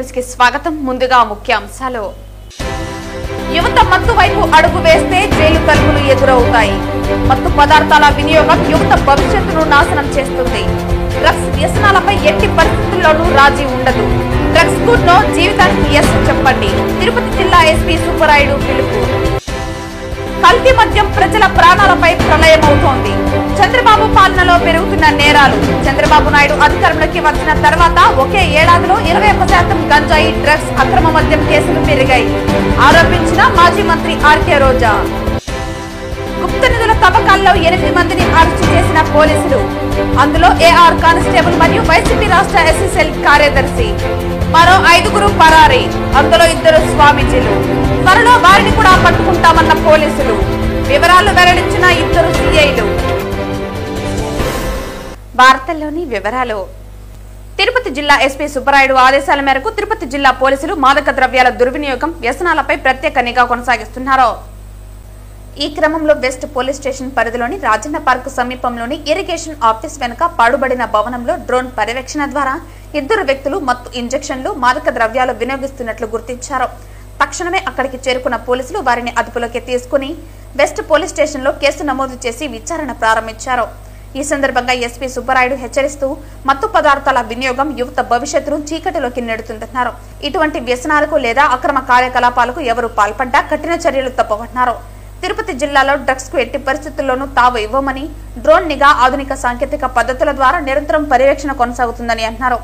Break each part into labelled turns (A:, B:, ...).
A: News కి స్వాగతం. ముందుగా ముఖ్యాంశాలు. యువత మత్తు వైపు అడుగు వేస్తే జైలు తలుపులు ఎదురవుతాయి. మత్తు పదార్థాల వినియోగం యువత భవిష్యత్తును నాశనం చేస్తుంది. డ్రగ్స్ వ్యసనాలపై ఎట్టి పరిస్థితుల్లోనూ రాజీ ఉండదు. డ్రగ్స్ కు నో, జీవితానికి ఎస్ చెప్పండి. తిరుపతి జిల్లా ఎస్పీ సుబ్బరాయుడు పిలుపు. కల్తీ మద్యం ప్రజల ప్రాణాలపై ప్రళయమవుతోంది. చంద్రబాబు పాలనలో పెరుగుతున్న నేరాలు. చంద్రబాబు నాయుడు అధికారంలోకి వచ్చిన తర్వాత ఒకే ఏడాదిలో 21% గంజాయి, డ్రగ్స్, అక్రమ మద్యం కేసులు పెరిగాయి ఆరోపించిన మాజీ మంత్రి ఆర్కే రోజా. గుప్త నిధుల తవ్వకాల్లో 8 మందిని అరెస్టు చేసిన పోలీసులు. అందులో ఏఆర్ కానిస్టేబుల్ మరియు వైసీపీ రాష్ట్ర ఎస్ఎస్ఎల్ కార్యదర్శి. మరో 5 పరారీ, అందులో 2 స్వామీజీలు. త్వరలో వారిని కూడా పట్టుకుంటామన్న పోలీసులు. వివరాలు వెల్లడించిన 2 సిఐలు. వార్తల్లోని వివరాలు. తిరుపతి జిల్లా ఎస్పీ సుబ్బరాయుడు ఆదేశాల మేరకు తిరుపతి జిల్లా పోలీసులు మాదక ద్రవ్యాల దుర్వినియోగం, వ్యసనాలపై ప్రత్యేక నిఘా కొనసాగిస్తున్నారు. ఈ క్రమంలో వెస్ట్ పోలీస్ స్టేషన్ పరిధిలోని రాజన్న పార్క్ సమీపంలోని ఇరిగేషన్ ఆఫీస్ వెనుక పాడుబడిన భవనంలో డ్రోన్ పర్యవేక్షణ ద్వారా 2 వ్యక్తులు మత్తు ఇంజెక్షన్లు, మాదక ద్రవ్యాలు వినియోగిస్తున్నట్లు గుర్తించారు. తక్షణమే అక్కడికి చేరుకున్న పోలీసులు వారిని అదుపులోకి తీసుకుని వెస్ట్ పోలీస్ స్టేషన్ లో కేసు నమోదు చేసి విచారణ ప్రారంభించారు. ఈ సందర్భంగా ఎస్పీ సుబ్బరాయుడు హెచ్చరిస్తూ మత్తు పదార్థాల వినియోగం యువత భవిష్యత్తును చీకటిలోకి నెడుతుందన్నారు. ఇటువంటి వ్యసనాలకు లేదా అక్రమ కార్యకలాపాలకు ఎవరు పాల్పడ్డా కఠిన చర్యలు తప్పవన్నారు. తిరుపతి జిల్లాలో డ్రగ్స్ కు ఎట్టి పరిస్థితుల్లోనూ తావు ఇవ్వమని, డ్రోన్ నిఘా, ఆధునిక సాంకేతిక పద్ధతుల ద్వారా నిరంతరం పర్యవేక్షణ కొనసాగుతుందని అన్నారు.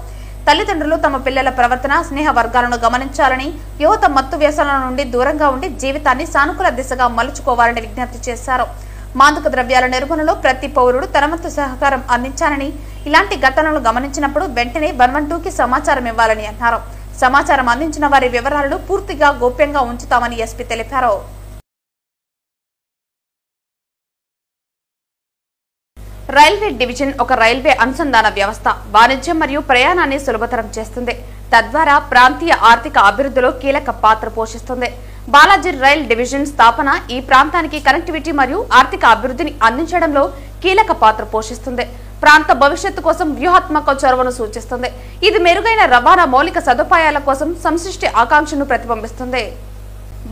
A: తల్లిదండ్రులు తమ పిల్లల ప్రవర్తన, స్నేహ వర్గాలను గమనించాలని, యువత మత్తు వ్యసనాల నుండి దూరంగా ఉండి జీవితాన్ని సానుకూల దిశగా మలుచుకోవాలని విజ్ఞప్తి చేశారు. మాదక ద్రవ్యాల నిర్మూలనలో ప్రతి పౌరుడు తన వంతు సహకారం అందించాలని, ఇలాంటి ఘటనలు గమనించినప్పుడు వెంటనే 112కి సమాచారం ఇవ్వాలని అన్నారు. సమాచారం అందించిన వారి వివరాలను పూర్తిగా గోప్యంగా ఉంచుతామని ఎస్పీ తెలిపారు. రైల్వే డివిజన్ ఒక రైల్వే అనుసంధాన వ్యవస్థ. వాణిజ్యం మరియు ప్రయాణాన్ని సులభతరం చేస్తుంది. తద్వారా ప్రాంతీయ ఆర్థిక అభివృద్ధిలో కీలక పాత్ర పోషిస్తుంది. బాలాజీ రైల్ డివిజన్ స్థాపన ఈ ప్రాంతానికి కనెక్టివిటీ మరియు ఆర్థిక అభివృద్ధిని అందించడంలో కీలక పాత్ర పోషిస్తుంది. ప్రాంత భవిష్యత్తు కోసం వ్యూహాత్మక చొరవను సూచిస్తుంది. ఇది మెరుగైన రవాణా మౌలిక సదుపాయాల కోసం సంశిష్ట ఆకాంక్షను ప్రతిబింబిస్తుంది.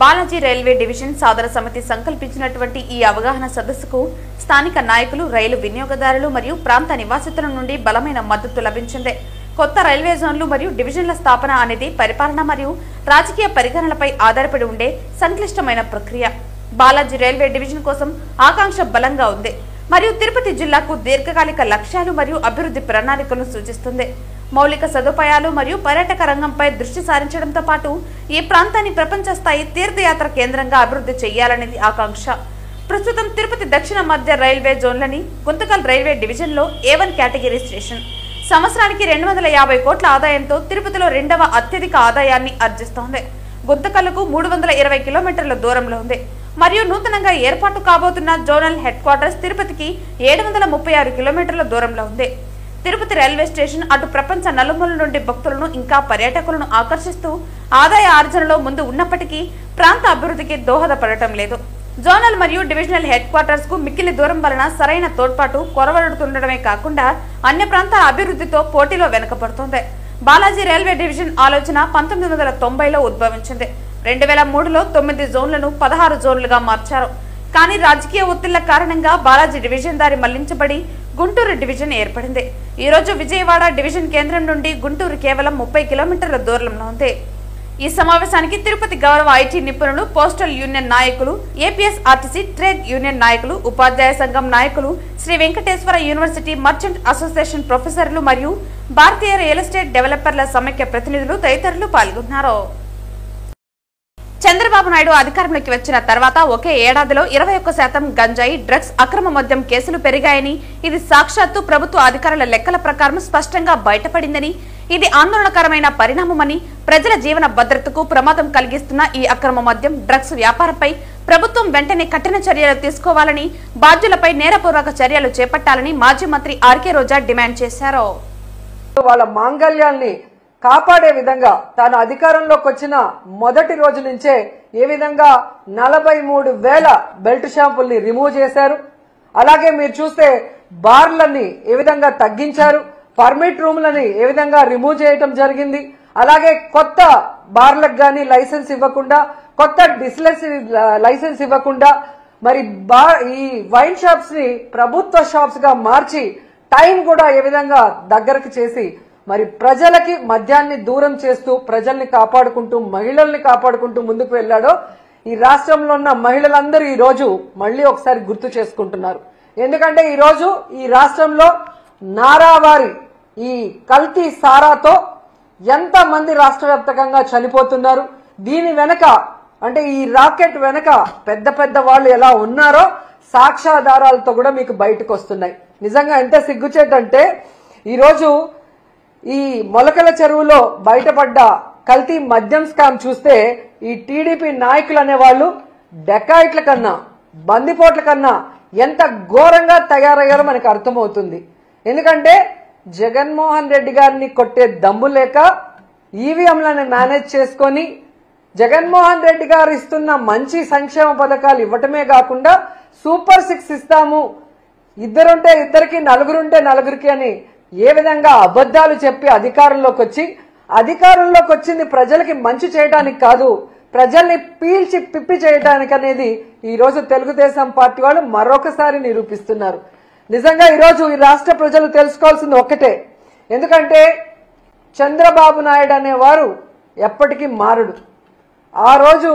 A: బాలాజీ రైల్వే డివిజన్ సాధన సమితి సంకల్పించినటువంటి ఈ అవగాహన సదస్సుకు స్థానిక నాయకులు, రైలు వినియోగదారులు మరియు ప్రాంత నివాసితుల నుండి బలమైన మద్దతు లభించింది. కొత్త రైల్వే జోన్లు మరియు డివిజన్ల స్థాపన అనేది పరిపాలన మరియు రాజకీయ పరిగణనలపై ఆధారపడి ఉండే సంక్లిష్టమైన ప్రక్రియ. బాలాజీ రైల్వే డివిజన్ కోసం ఆకాంక్ష బలంగా ఉంది మరియు తిరుపతి జిల్లాకు దీర్ఘకాలిక లక్ష్యాలు మరియు అభివృద్ధి ప్రణాళికలను సూచిస్తుంది. మౌలిక సదుపాయాలు మరియు పర్యాటక రంగంపై దృష్టి సారించడంతో పాటు ఈ ప్రాంతాన్ని ప్రపంచ స్థాయి తీర్థయాత్ర కేంద్రంగా అభివృద్ధి చేయాలనేది ఆకాంక్ష. ప్రస్తుతం తిరుపతి దక్షిణ మధ్య రైల్వే జోన్లని గుంతకల్ రైల్వే డివిజన్ లో A1 కేటగిరీ స్టేషన్ సంవత్సరానికి 250 కోట్ల ఆదాయంతో తిరుపతిలో 2వ అత్యధిక ఆదాయాన్ని ఆర్జిస్తోంది. గుంతకల్లుకు 320 కిలోమీటర్ల దూరంలో ఉంది మరియు నూతనంగా ఏర్పాటు కాబోతున్న జోనల్ హెడ్ క్వార్టర్స్ తిరుపతికి 736 కిలోమీటర్ల దూరంలో ఉంది. తిరుపతి రైల్వే స్టేషన్ అటు ప్రపంచ నలుమూల నుండి భక్తులను ఇంకా పర్యాటకులను ఆకర్షిస్తూ ఆదాయ ఆర్జనలో ముందు ఉన్నప్పటికీ ప్రాంత అభివృద్ధికి దోహదపడటం లేదు. జోనల్ మరియు డివిజనల్ హెడ్ క్వార్టర్స్ కు మిక్కిలి దూరం వలన సరైన తోడ్పాటు కొరవడుతుండడమే కాకుండా అన్య ప్రాంతాల అభివృద్ధితో పోటీలో వెనుకబడుతోంది. బాలాజీ రైల్వే డివిజన్ ఆలోచన 1990లో ఉద్భవించింది. 2003లో 9 జోన్లను 16 జోన్లుగా మార్చారు. కానీ రాజకీయ ఒత్తిళ్ల కారణంగా బాలాజీ డివిజన్ దారి మళ్లించబడి గుంటూరు డివిజన్ ఏర్పడింది. ఈ రోజు విజయవాడ డివిజన్ కేంద్రం నుండి గుంటూరు కేవలం 30 కిలోమీటర్ల దూరంలో ఉంది. ఈ సమావేశానికి తిరుపతి గౌరవ ఐటీ నిపుణులు, పోస్టల్ యూనియన్ నాయకులు, ఏపీఎస్ఆర్టీసీ ట్రేడ్ యూనియన్ నాయకులు, ఉపాధ్యాయ సంఘం నాయకులు, Sri Venkateswara university merchant association ప్రొఫెసర్లు మరియు భారతీయ రియల్ ఎస్టేట్ డెవలపర్ల సమైక్య ప్రతినిధులు తదితరులు పాల్గొన్నారు. చంద్రబాబు నాయుడు అధికారంలోకి వచ్చిన తర్వాత ఒకే ఏడాదిలో 21% గంజాయి, డ్రగ్స్, అక్రమ మద్యం కేసులు పెరిగాయని, ఇది సాక్షాత్తు ప్రభుత్వ అధికారుల లెక్కల ప్రకారం స్పష్టంగా బయటపడిందని, ఇది ఆందోళనకరమైన పరిణామమని, ప్రజల జీవన భద్రతకు ప్రమాదం కలిగిస్తున్న ఈ అక్రమ మద్యం, డ్రగ్స్ వ్యాపారంపై ప్రభుత్వం వెంటనే కఠిన చర్యలు తీసుకోవాలని, బాధ్యులపై నేరపూర్వక చర్యలు చేపట్టాలని మాజీ మంత్రి ఆర్కే రోజా డిమాండ్ చేశారు.
B: వాళ్ళ మాంగళ్యాన్ని కాపాడే విధంగా తాను అధికారంలోకి వచ్చిన మొదటి రోజు నుంచే ఏ విధంగా 43,000 బెల్ట్ షాంపుల్ని రిమూవ్ చేశారు. అలాగే మీరు చూస్తే బార్లని ఏ విధంగా తగ్గించారు, పర్మిట్ రూమ్లని ఏ విధంగా రిమూవ్ చేయటం జరిగింది. అలాగే కొత్త బార్లకు కానీ లైసెన్స్ ఇవ్వకుండా, కొత్త డిస్టిలరీ లైసెన్స్ ఇవ్వకుండా మరి ఈ వైన్ షాప్స్ ని ప్రభుత్వ షాప్స్ గా మార్చి టైం కూడా ఏ విధంగా దగ్గరకు చేసి మరి ప్రజలకి మద్యాన్ని దూరం చేస్తూ ప్రజల్ని కాపాడుకుంటూ మహిళల్ని కాపాడుకుంటూ ముందుకు వెళ్లాడో ఈ రాష్ట్రంలో ఉన్న మహిళలందరూ ఈ రోజు మళ్ళీ ఒకసారి గుర్తు చేసుకుంటున్నారు. ఎందుకంటే ఈ రోజు ఈ రాష్ట్రంలో నారావారి ఈ కల్తీ సారాతో ఎంత మంది రాష్ట్ర వ్యాప్తంగా చనిపోతున్నారు, దీని వెనక అంటే ఈ రాకెట్ వెనక పెద్ద పెద్ద వాళ్ళు ఎలా ఉన్నారో సాక్ష్యాధారాలతో కూడా మీకు బయటకు వస్తున్నాయి. నిజంగా ఎంత సిగ్గుచేటంటే ఈరోజు ఈ మొలకల చెరువులో బయటపడ్డ కల్తీ మద్యం స్కామ్ చూస్తే ఈ టీడీపీ నాయకులు అనేవాళ్ళు డెకాయిట్ల కన్నా బందిపోట్ల కన్నా ఎంత ఘోరంగా తయారయ్యారో మనకు అర్థమవుతుంది. ఎందుకంటే జగన్మోహన్ రెడ్డి గారిని కొట్టే దమ్ము లేక ఈవీఎంలను మేనేజ్ చేసుకొని జగన్మోహన్ రెడ్డి గారు ఇస్తున్న మంచి సంక్షేమ పథకాలు ఇవ్వటమే కాకుండా సూపర్ 6 ఇస్తాము, ఇద్దరుంటే ఇద్దరికి నలుగురుంటే నలుగురికి అని ఏ విధంగా అబద్ధాలు చెప్పి అధికారంలోకి వచ్చింది ప్రజలకి మంచి చేయడానికి కాదు, ప్రజల్ని పీల్చి పిప్పి చేయడానికి అనేది ఈ రోజు తెలుగుదేశం పార్టీ వాళ్ళు మరొకసారి నిరూపిస్తున్నారు. నిజంగా ఈరోజు ఈ రాష్ట్ర ప్రజలు తెలుసుకోవాల్సింది ఒక్కటే, ఎందుకంటే చంద్రబాబు నాయుడు అనేవారు ఎప్పటికీ మారడు. ఆ రోజు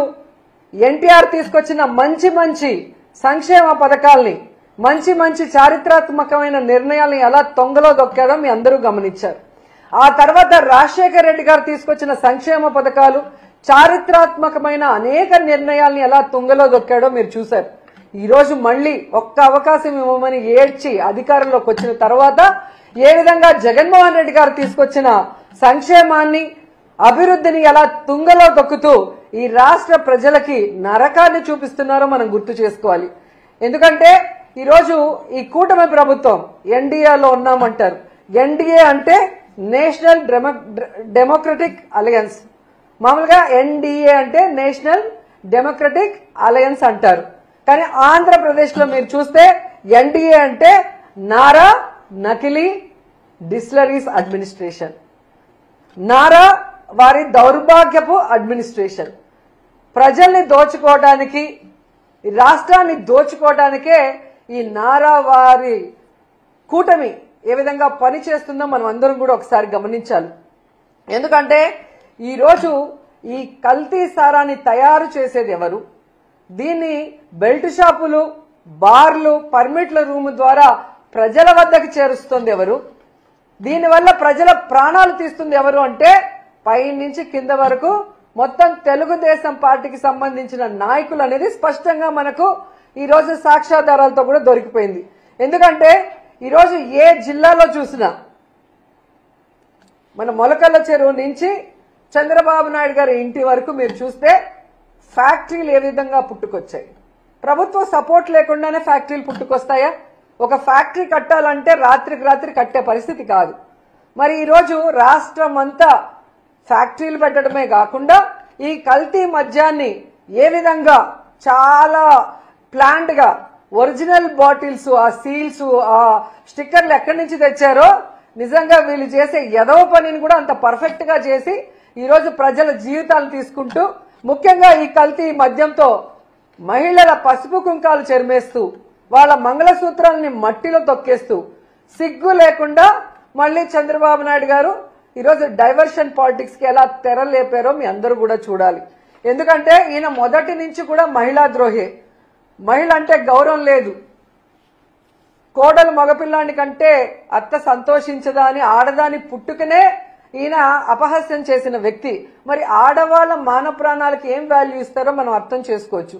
B: ఎన్టీఆర్ తీసుకొచ్చిన మంచి మంచి సంక్షేమ పథకాల్ని మంచి చారిత్రాత్మకమైన నిర్ణయాల్ని ఎలా తొంగలో దొక్కాడో మీ అందరూ గమనించారు. ఆ తర్వాత రాజశేఖర్ రెడ్డి గారు తీసుకొచ్చిన సంక్షేమ పథకాలు చారిత్రాత్మకమైన అనేక నిర్ణయాల్ని ఎలా తుంగలో దొక్కాడో మీరు చూశారు. ఈ రోజు మళ్ళీ ఒక్క అవకాశం ఇవ్వమని ఏడ్చి అధికారంలోకి వచ్చిన తర్వాత ఏ విధంగా జగన్మోహన్ రెడ్డి గారు తీసుకొచ్చిన సంక్షేమాన్ని అభివృద్ధిని ఎలా తుంగలో దొక్కుతూ ఈ రాష్ట్ర ప్రజలకి నరకాన్ని చూపిస్తున్నారో మనం గుర్తు చేసుకోవాలి. ఎందుకంటే ఈరోజు ఈ కూటమి ప్రభుత్వం ఎన్డీఏలో ఉన్నామంటారు. ఎన్డీఏ అంటే నేషనల్ డెమోక్రటిక్ అలయన్స్, మామూలుగా ఎన్డీఏ అంటే నేషనల్ డెమోక్రటిక్ అలయన్స్ అంటారు. కానీ ఆంధ్రప్రదేశ్ లో మీరు చూస్తే ఎన్డీఏ అంటే నారా నకిలీ డిస్టిలరీస్ అడ్మినిస్ట్రేషన్, నారా వారి దౌర్భాగ్యపు అడ్మినిస్ట్రేషన్. ప్రజల్ని దోచుకోవడానికి, రాష్ట్రాన్ని దోచుకోవడానికే ఈ నారా వారి కూటమి ఏ విధంగా పనిచేస్తుందో మనం అందరం కూడా ఒకసారి గమనించాలి. ఎందుకంటే ఈరోజు ఈ కల్తీ సారాన్ని తయారు చేసేది ఎవరు, దీన్ని బెల్ట్ షాపులు, బార్లు, పర్మిట్ల రూమ్ ద్వారా ప్రజల వద్దకు చేరుస్తుంది ఎవరు, దీనివల్ల ప్రజల ప్రాణాలు తీస్తుంది ఎవరు అంటే పై నుంచి కింద వరకు మొత్తం తెలుగుదేశం పార్టీకి సంబంధించిన నాయకులు అనేది స్పష్టంగా మనకు ఈ రోజు సాక్ష్యాధారాలతో కూడా దొరికిపోయింది. ఎందుకంటే ఈరోజు ఏ జిల్లాలో చూసినా మన మొలకల చెరువు నుంచి చంద్రబాబు నాయుడు గారి ఇంటి వరకు మీరు చూస్తే ఫ్యాక్టరీలు ఏ విధంగా పుట్టుకొచ్చాయి. ప్రభుత్వ సపోర్ట్ లేకుండానే ఫ్యాక్టరీలు పుట్టుకొస్తాయా? ఒక ఫ్యాక్టరీ కట్టాలంటే రాత్రికి రాత్రి కట్టే పరిస్థితి కాదు. మరి ఈరోజు రాష్ట్రం అంతా ఫ్యాక్టరీలు పెట్టడమే కాకుండా ఈ కల్తీ మద్యాన్ని ఏ విధంగా చాలా ప్లాంట్ గా ఒరిజినల్ బాటిల్స్, ఆ సీల్స్, ఆ స్టిక్కర్లు ఎక్కడి నుంచి తెచ్చారో నిజంగా వీళ్ళు చేసే ఎదవ పనిని కూడా అంత పర్ఫెక్ట్ గా చేసి ఈరోజు ప్రజల జీవితాలు తీసుకుంటూ, ముఖ్యంగా ఈ కల్తీ మద్యంతో మహిళల పసుపు కుంకాలు చెరిమేస్తూ వాళ్ళ మంగళసూత్రాలని మట్టిలో తొక్కేస్తూ సిగ్గు లేకుండా మళ్ళీ చంద్రబాబు నాయుడు గారు ఈరోజు డైవర్షన్ పాలిటిక్స్ కి ఎలా తెరలేపారో మీ అందరూ కూడా చూడాలి. ఎందుకంటే ఈయన మొదటి నుంచి కూడా మహిళా ద్రోహే. మహిళ అంటే గౌరవం లేదు, కోడలు మగపిల్లాని కంటే అత్త సంతోషించదా అని ఆడదాని పుట్టుకనే ఈయన అపహాస్యం చేసిన వ్యక్తి. మరి ఆడవాళ్ళ మానవ ప్రాణాలకు ఏం వాల్యూ ఇస్తారో మనం అర్థం చేసుకోవచ్చు.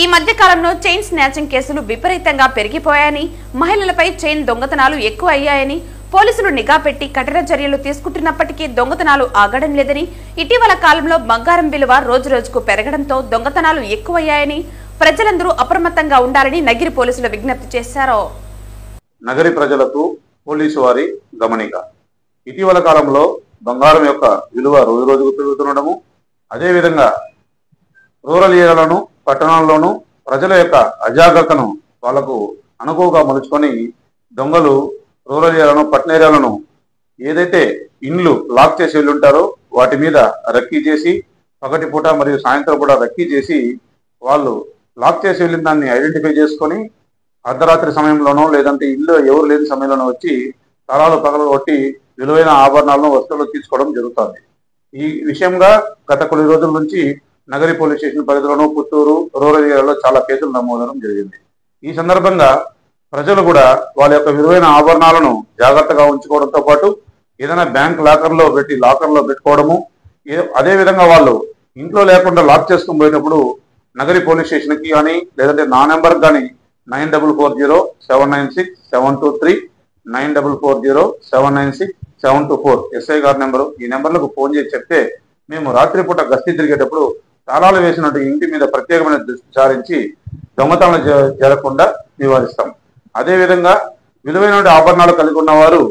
A: ఈ మధ్య కాలంలో చైన్ స్నాచింగ్ కేసులు విపరీతంగా పెరిగిపోయాయని, మహిళలపై చైన్ దొంగతనాలు ఎక్కువ అయ్యాయని, పోలీసులు నిఘా పెట్టి కఠిన చర్యలు తీసుకుంటున్నప్పటికీ దొంగతనాలు ఆగడం లేదని, ఇటీవల కాలంలో బంగారం విలువ రోజురోజుకు పెరగడంతో దొంగతనాలు ఎక్కువయ్యాయని ప్రజలందరూ అప్రమత్తంగా ఉండాలని నగిరి పోలీసులు విజ్ఞప్తి చేశారు.
C: నగరి ప్రజలకు పోలీసు వారి గమనిక. ఇటీవల కాలంలో బంగారం యొక్క విలువ రోజురోజుకు పెరుగుతుండడము, అదేవిధంగా రూరల్ ఏరియాలోను పట్టణాల్లోనూ ప్రజల యొక్క అజాగ్రత్తను వాళ్లకు అనుకువగా మలుచుకొని దొంగలు రూరల్ ఏరియాలను, పట్టణ ఏరియాలను ఏదైతే ఇండ్లు లాక్ చేసి వెళ్ళుంటారో వాటి మీద రక్కీ చేసి పగటిపూట మరియు సాయంత్రం పూట రక్కీ చేసి వాళ్ళు లాక్ చేసి వెళ్ళిన దాన్ని ఐడెంటిఫై చేసుకొని అర్ధరాత్రి సమయంలోనో లేదంటే ఇల్లు ఎవరు లేని సమయంలోనో వచ్చి తాళాలు పగలగొట్టి విలువైన ఆభరణాలను వస్తువులు తీసుకోవడం జరుగుతుంది. ఈ విషయంగా గత కొన్ని రోజుల నుంచి నగరి పోలీస్ స్టేషన్ పరిధిలోనూ పుత్తూరు రూరల్ ఏరియాలో చాలా కేసులు నమోదవడం జరిగింది. ఈ సందర్భంగా ప్రజలు కూడా వాళ్ళ యొక్క విలువైన ఆభరణాలను జాగ్రత్తగా ఉంచుకోవడంతో పాటు ఏదైనా బ్యాంక్ లాకర్లో పెట్టుకోవడము, అదే విధంగా వాళ్ళు ఇంట్లో లేకుండా లాక్ చేసుకుని పోయేటప్పుడు నగరి పోలీస్ స్టేషన్కి కానీ లేదంటే నా నెంబర్ కానీ 9440796723 9440796724 ఎస్ఐ గారి నెంబరు. ఈ నెంబర్లకు ఫోన్ చేసి చెప్తే మేము రాత్రిపూట గస్తీ తిరిగేటప్పుడు తాళాలు వేసినట్టు ఇంటి మీద ప్రత్యేకమైన దృష్టి సారించి దొంగతనాలు జరగకుండా నివారిస్తాం. అదేవిధంగా విలువైన ఆభరణాలు కలిగి ఉన్నవారు,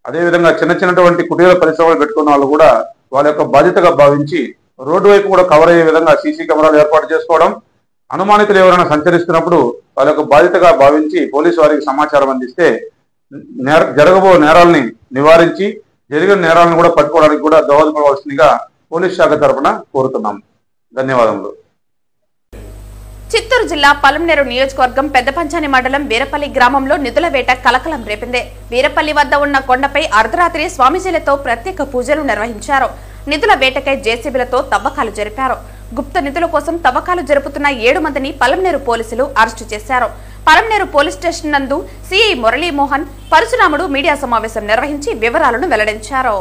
C: అదేవిధంగా చిన్నటువంటి కుటీర పరిశ్రమలు పెట్టుకున్న వాళ్ళు కూడా వాళ్ళ యొక్క బాధ్యతగా భావించి రోడ్డు వైపు కూడా కవర్ అయ్యే విధంగా సీసీ కెమెరాలు ఏర్పాటు చేసుకోవడం, అనుమానితులు ఎవరైనా సంచరిస్తున్నప్పుడు వాళ్ళ యొక్క బాధ్యతగా భావించి పోలీసు వారికి సమాచారం అందిస్తే జరగబో నేరాలని నివారించి జరిగిన నేరాలను కూడా పట్టుకోవడానికి కూడా దోహదపడవలసిందిగా పోలీస్ శాఖ తరఫున కోరుతున్నాం. ధన్యవాదములు.
A: చిత్తూరు జిల్లా పలమనేరు నియోజకవర్గం పెద్దపంచాని మండలం వీరపల్లి గ్రామంలో నిధుల వేట కలకలం రేపింది. వీరపల్లి వద్ద ఉన్న కొండపై అర్ధరాత్రి స్వామీజీలతో ప్రత్యేక పూజలు నిర్వహించారు. నిధుల వేటకై జేసీబీలతో తవ్వకాలు జరిపారు. గుప్త నిధుల కోసం తవ్వకాలు జరుపుతున్న 7 మందిని పలమనేరు పోలీసులు అరెస్టు చేశారు. పలమనేరు పోలీస్ స్టేషన్ నందు సిఐ మురళీమోహన్ పరశురాముడు మీడియా సమావేశం నిర్వహించి వివరాలను వెల్లడించారు.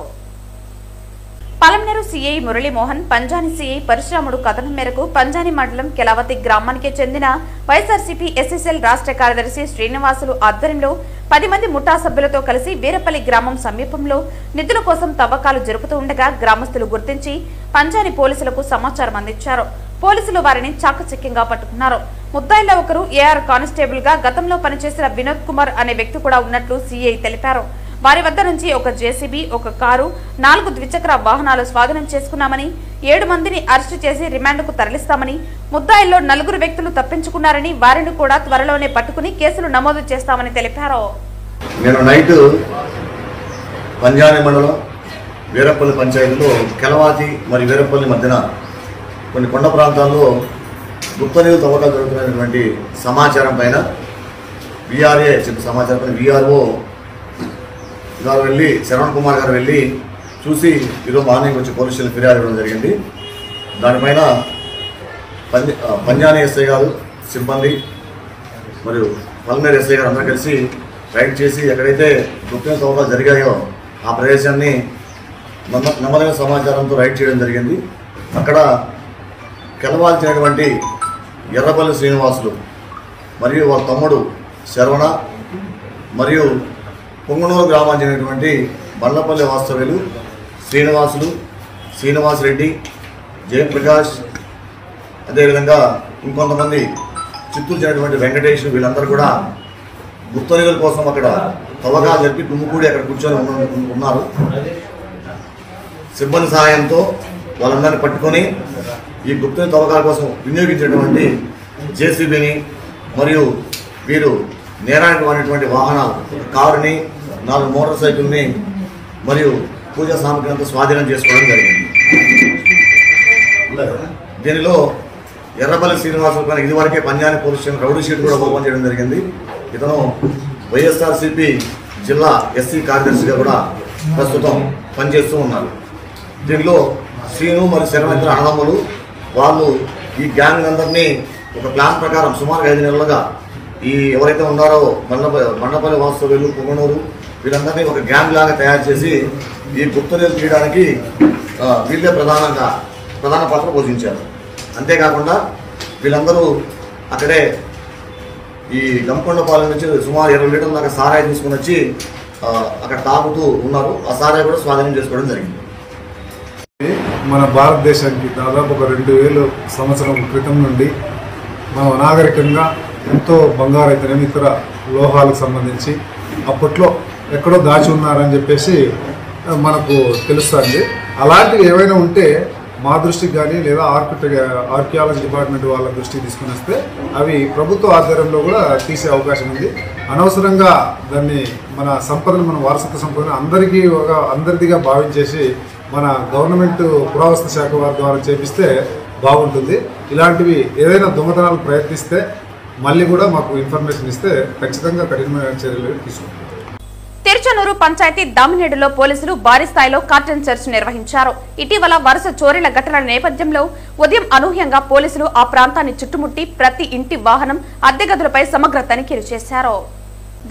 A: పలమనేరు సిఐ మురళీమోహన్, పంజాని సిఐ పరశురాముడు కథనం మేరకు పంజాని మండలం కెలావతి గ్రామానికి చెందిన వైఎస్ఆర్సీపీ ఎస్ఎస్ఎల్ రాష్ట్ర కార్యదర్శి శ్రీనివాసులు ఆధ్వర్యంలో 10 మంది ముఠా సభ్యులతో కలిసి వీరపల్లి గ్రామం సమీపంలో నిధుల కోసం తవ్వకాలు జరుపుతూ ఉండగా గ్రామస్తులు గుర్తించి పంజాని పోలీసులకు సమాచారం అందించారు. పోలీసులు వారిని చాకచక్యంగా పట్టుకున్నారు. ముద్దాయిల్లో ఒకరు ఏఆర్ కానిస్టేబుల్ గా గతంలో పనిచేసిన వినోద్ కుమార్ అనే వ్యక్తి కూడా ఉన్నట్లు సిఐ తెలిపారు. వారి వద్ద నుంచి ఒక జేసీబీ, ఒక కారు, 4 ద్విచక్ర వాహనాలు స్వాధీనం చేసుకున్నామని, 7 మందిని అరెస్టు చేసి రిమాండ్కు తరలిస్తామని, ముద్దాయిల్లో 4 వ్యక్తులు తప్పించుకున్నారని, వారిని కూడా త్వరలోనే పట్టుకుని కేసులు నమోదు చేస్తామని తెలిపారు.
D: నేను నైట్ పంజాని మండలం వీరపల్లి పంచాయతీలో కెలవాతి మరియు వీరపల్లి మధ్యన కొన్ని కొండ ప్రాంతాల్లో గుప్త నిధులు తవ్వకాలు జరుగుతున్నటువంటి సమాచారం పైన విఆర్ఏ చెప్పిన సమాచారం పైన విఆర్ఓ గారు వెళ్ళి, శరవణ్ కుమార్ గారు వెళ్ళి చూసి ఈరోజు మార్నింగ్ వచ్చి పోలీస్ స్టేషన్ ఫిర్యాదు ఇవ్వడం జరిగింది. దానిపైన పంజాని ఎస్ఐ గారు సిబ్బంది మరియు పల్మేరు ఎస్ఐ గారు అందరూ కలిసి రైడ్ చేసి ఎక్కడైతే గుప్త తవ్వకాలు జరిగాయో ఆ ప్రదేశాన్ని నమ్మదైన సమాచారంతో రైడ్ చేయడం జరిగింది. అక్కడ కెలవాల్సినటువంటి ఎర్రపల్లి శ్రీనివాసులు మరియు వాళ్ళ తమ్ముడు శరవణ మరియు పొంగనూరు గ్రామానికి చెందినటువంటి బండ్లపల్లి వాస్తవ్యులు శ్రీనివాసరెడ్డి, జయప్రకాష్, అదేవిధంగా ఇంకొంతమంది చిత్తూరు చెందినటువంటి వెంకటేష్, వీళ్ళందరూ కూడా గుప్త నిధుల కోసం అక్కడ తవ్వకాలు జరిపి గుమ్ముకూడి అక్కడ కూర్చొని ఉన్నారు. సిబ్బంది సహాయంతో వాళ్ళందరినీ పట్టుకొని ఈ గుప్త తవ్వకాల కోసం వినియోగించేటువంటి జేసీబీని మరియు వీరు నేరానికి వాడినటువంటి వాహనాలు, కారుని, 4 మోటార్ సైకిల్ని మరియు పూజా సామగ్రి అంతా స్వాధీనం చేసుకోవడం జరిగింది. దీనిలో ఎర్రపల్లి శ్రీనివాసుల పైన ఇదివరకే పంజాని పోలీస్ స్టేషన్ రౌడీ షీట్ కూడా ఓపెన్ చేయడం జరిగింది. ఇతను వైఎస్ఆర్సీపీ జిల్లా ఎస్సీ కార్యదర్శిగా కూడా ప్రస్తుతం పనిచేస్తూ ఉన్నారు. దీనిలో శ్రీను మరియు శరణ ఇద్దరు అన్నదమ్ములు. వాళ్ళు ఈ గ్యాంగ్ అందరినీ ఒక ప్లాన్ ప్రకారం సుమారు 5 నెలలుగా ఈ ఎవరైతే ఉన్నారో బండపల్లి వాస్తవ్యులు, పొంగనూరు, వీళ్ళందరినీ ఒక గ్యాంగ్ లాగా తయారు చేసి ఈ గుప్త నిధులు తీయడానికి వీళ్ళే ప్రధాన పాత్ర పోషించారు. అంతేకాకుండా వీళ్ళందరూ అక్కడే ఈ గంపకొండపాలెం నుంచి సుమారు 20 లీటర్ల దాకా సారాయి తీసుకుని వచ్చి అక్కడ తాగుతూ ఉన్నారు. ఆ సారాయి కూడా స్వాధీనం చేసుకోవడం జరిగింది.
E: మన భారతదేశానికి దాదాపు ఒక 2000 సంవత్సరం క్రితం నుండి మనం అనాగరికంగా ఎంతో బంగారు అయితేనేమి ఇతర లోహాలకు సంబంధించి అప్పట్లో ఎక్కడో దాచి ఉన్నారని చెప్పేసి మనకు తెలుస్తుంది. అలాంటివి ఏవైనా ఉంటే మా దృష్టికి కానీ లేదా ఆర్కియాలజీ డిపార్ట్మెంట్ వాళ్ళ దృష్టికి తీసుకుని వస్తే అవి ప్రభుత్వ ఆధ్వర్యంలో కూడా తీసే అవకాశం ఉంది. అనవసరంగా దాన్ని మన సంపదను, మన వారసత్వ సంపదను అందరిదిగా భావించేసి మన గవర్నమెంట్ పురావస్తు శాఖ వారి ద్వారా చేపిస్తే బాగుంటుంది. ఇలాంటివి ఏదైనా దొంగతనాలు ప్రయత్నిస్తే మళ్ళీ కూడా మాకు ఇన్ఫర్మేషన్ ఇస్తే ఖచ్చితంగా కఠినమైన చర్యలు తీసుకుంటాం.
A: తిరుచనూరు పంచాయతీ దామినేడులో పోలీసులు భారీ స్థాయిలో కార్టన్ సెర్చ్ నిర్వహించారు. ఇటీవల వరుస చోరీల ఘటనల నేపథ్యంలో ఉదయం అనూహ్యంగా పోలీసులు ఆ ప్రాంతాన్ని చుట్టుముట్టి ప్రతి ఇంటి వాహనం, అద్దె గదులపై సమగ్ర తనిఖీలు చేశారు.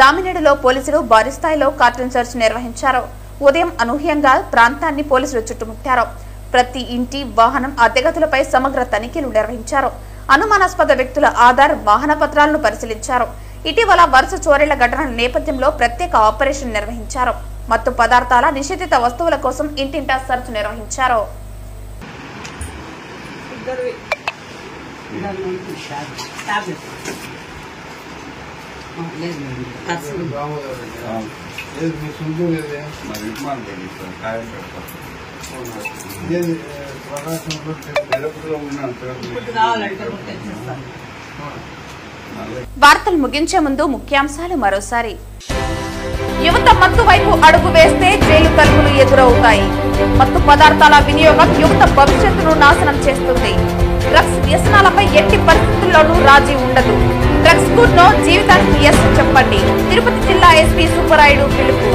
A: దామినేడులో పోలీసులు భారీ స్థాయిలో కార్టన్ సెర్చ్ నిర్వహించారు. ఉదయం అనూహ్యంగా ప్రాంతాన్ని పోలీసులు చుట్టుముట్టారు. ప్రతి ఇంటి వాహనం, అద్దె గదులపై సమగ్ర తనిఖీలు నిర్వహించారు. అనుమానాస్పద వ్యక్తుల ఆధార్, వాహన పత్రాలను పరిశీలించారు. ఇటీవల వరుస చోరీల ఘటనల నేపథ్యంలో ప్రత్యేక ఆపరేషన్ నిర్వహించారు. మత్తు పదార్థాల, నిషేధిత వస్తువుల కోసం ఇంటింటా సెర్చ్ నిర్వహించారు. వార్తలు ముగించే ముందు ముఖ్యాంశాలు మరోసారి. యువత మత్తు వైపు అడుగు వేస్తే జైలు తలుపులు ఎదురవుతాయి. మత్తు పదార్థాల వినియోగం యువత భవిష్యత్తును నాశనం చేస్తుంది. డ్రగ్స్ వ్యసనాలపై ఎట్టి పరిస్థితుల్లోనూ రాజీ ఉండదు. డ్రగ్స్ కు నో, జీవితానికి ఎస్ చెప్పండి. తిరుపతి జిల్లా ఎస్పీ సుబ్బరాయుడు పిలుపు.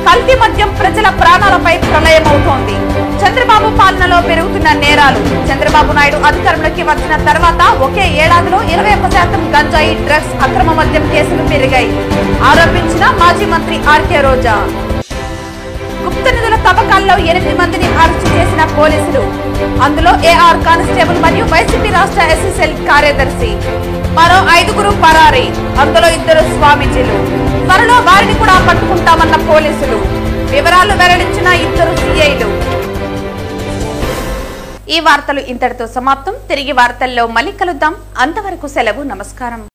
A: కల్తీ మద్యం ప్రజల ప్రాణాలపై ప్రళయమవుతోంది. చంద్రబాబు పాలనలో పెరుగుతున్న నేరాలు. చంద్రబాబు నాయుడు అధికారంలోకి వచ్చిన తర్వాత ఒకే ఏడాదిలో 21% గంజాయి, డ్రగ్స్, అక్రమ మద్యం కేసులు పెరిగాయి ఆరోపించిన మాజీ మంత్రి ఆర్కే రోజా. గుప్త నిధుల తవ్వకాల్లో 8 మందిని అరెస్టు చేసిన పోలీసులు. అందులో ఏఆర్ కానిస్టేబుల్ మరియు వైసీపీ రాష్ట్ర ఎస్ఎస్ఎల్ కార్యదర్శి. మరో 5 పరారీ, అందులో 2 స్వామీజీలు. త్వరలో వారిని కూడా పట్టుకుంటామన్న పోలీసులు. వివరాలు వెల్లడించిన 2 సిఐలు. ఈ వార్తలు ఇంతటితో సమాప్తం. తిరిగి వార్తల్లో మళ్ళీ కలుద్దాం. అంతవరకు సెలవు. నమస్కారం.